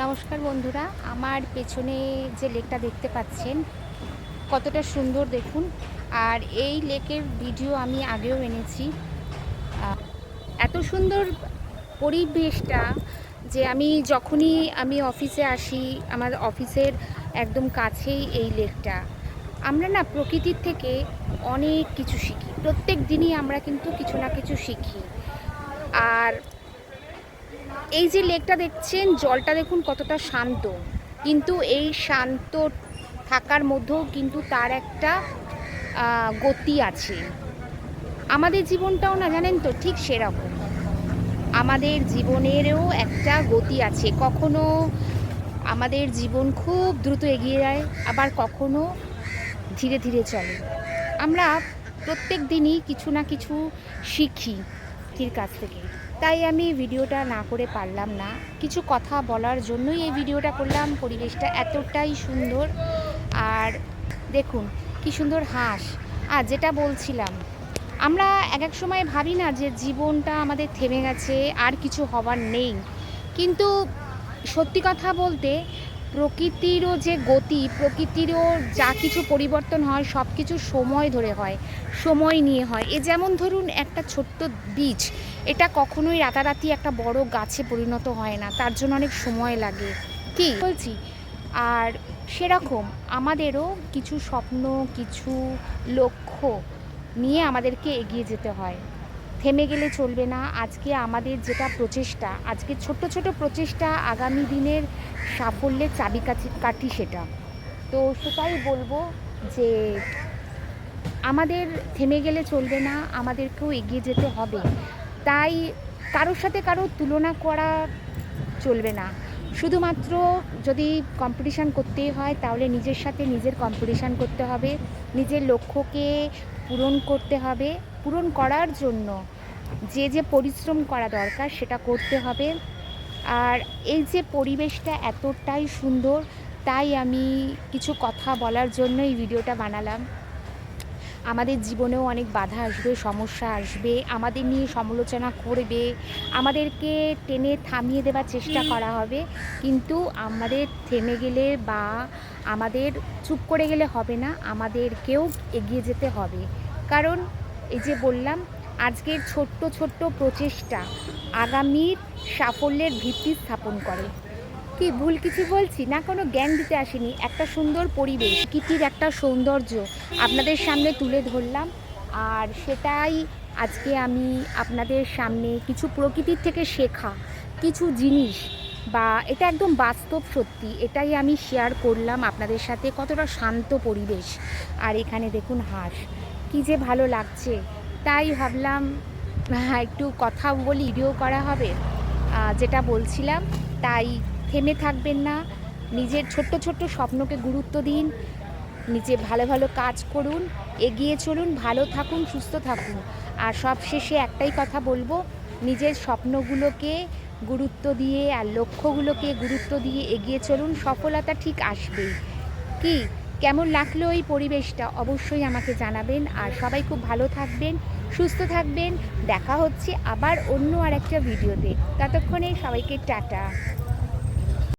নমস্কার বন্ধুরা, আমার পেছনে যে লেকটা দেখতে পাচ্ছেন কতটা সুন্দর দেখুন। আর এই লেকের ভিডিও আমি আগেও এনেছি। এত সুন্দর পরিবেশটা যে যখনই আমি অফিসে আসি, আমার অফিসের একদম কাছেই এই লেকটা। আমরা না প্রকৃতির থেকে অনেক কিছু শিখি, প্রত্যেক দিনই আমরা কিন্তু কিছু না কিছু শিখি। আর এই যে লেকটা দেখছেন, জলটা দেখুন কতটা শান্ত, কিন্তু এই শান্ত থাকার মধ্যেও কিন্তু তার একটা গতি আছে। আমাদের জীবনটাও না জানেন তো ঠিক সেরকম, আমাদের জীবনেরও একটা গতি আছে। কখনো আমাদের জীবন খুব দ্রুত এগিয়ে যায়, আবার কখনো ধীরে ধীরে চলে। আমরা প্রত্যেক দিনই কিছু না কিছু শিখি ঠিক কাছ থেকে। তাই আমি ভিডিওটা না করে পারলাম না, কিছু কথা বলার জন্যই এই ভিডিওটা করলাম। পরিবেশটা এতটাই সুন্দর। আর দেখুন কি সুন্দর হাঁস। আর যেটা বলছিলাম, আমরা এক এক সময় ভাবি না যে জীবনটা আমাদের থেমে গেছে, আর কিছু হবার নেই। কিন্তু সত্যি কথা বলতে, প্রকৃতিরও যে গতি, প্রকৃতিরও যা কিছু পরিবর্তন হয় সব কিছু সময় ধরে হয়, সময় নিয়ে হয়। যেমন ধরুন একটা ছোট্ট বীজ, এটা কখনোই রাতারাতি একটা বড় গাছে পরিণত হয় না, তার জন্য অনেক সময় লাগে, কি বলছি। আর সেরকম আমাদেরও কিছু স্বপ্ন, কিছু লক্ষ্য নিয়ে আমাদেরকে এগিয়ে যেতে হয়, থেমে গেলে চলবে না। আজকে আমাদের যেটা প্রচেষ্টা, আজকে ছোট্ট ছোট প্রচেষ্টা আগামী দিনের সাফল্যের চাবিকাঠি সেটা। তো সেটাই বলবো যে আমাদের থেমে গেলে চলবে না, আমাদেরকেও এগিয়ে যেতে হবে। তাই কারোর সাথে কারোর তুলনা করা চলবে না। শুধুমাত্র যদি কম্পিটিশান করতেই হয়, তাহলে নিজের সাথে নিজের কম্পিটিশান করতে হবে, নিজের লক্ষ্যকে পূরণ করতে হবে। পূরণ করার জন্য যে পরিশ্রম করা দরকার সেটা করতে হবে। আর এই যে পরিবেশটা এতটাই সুন্দর, তাই আমি কিছু কথা বলার জন্য এই ভিডিওটা বানালাম। আমাদের জীবনেও অনেক বাধা আসবে, সমস্যা আসবে, আমাদের নিয়ে সমালোচনা করবে, আমাদেরকে টেনে থামিয়ে দেওয়ার চেষ্টা করা হবে। কিন্তু আমাদের থেমে গেলে বা আমাদের চুপ করে গেলে হবে না, আমাদেরকেও এগিয়ে যেতে হবে। কারণ এই যে বললাম, আজকের ছোট্ট ছোট্ট প্রচেষ্টা আগামীর সাফল্যের ভিত্তি স্থাপন করে। কি ভুল কিছু বলছি না? কোনো জ্ঞান দিতে আসেনি, একটা সুন্দর পরিবেশ, প্রকৃতির একটা সৌন্দর্য আপনাদের সামনে তুলে ধরলাম। আর সেটাই আজকে আমি আপনাদের সামনে কিছু প্রকৃতির থেকে শেখা কিছু জিনিস, বা এটা একদম বাস্তব সত্যি, এটাই আমি শেয়ার করলাম আপনাদের সাথে। কতটা শান্ত পরিবেশ, আর এখানে দেখুন হাঁস, কি যে ভালো লাগছে। তাই ভাবলাম একটু কথা বলি, ভিডিও করা হবে। যেটা বলছিলাম, তাই থেমে থাকবেন না, নিজের ছোট্ট ছোট্ট স্বপ্নকে গুরুত্ব দিন, নিজে ভালো ভালো কাজ করুন, এগিয়ে চলুন, ভালো থাকুন, সুস্থ থাকুন। আর সব শেষে একটাই কথা বলবো, নিজের স্বপ্নগুলোকে গুরুত্ব দিয়ে আর লক্ষ্যগুলোকে গুরুত্ব দিয়ে এগিয়ে চলুন, সফলতা ঠিক আসবেই। কি কেমন লাগলো এই পরিবেশটা অবশ্যই আমাকে জানাবেন। আর সবাই খুব ভালো থাকবেন, সুস্থ থাকবেন। দেখা হচ্ছে আবার অন্য আর একটা ভিডিওতে। ততক্ষণে সবাইকে টাটা।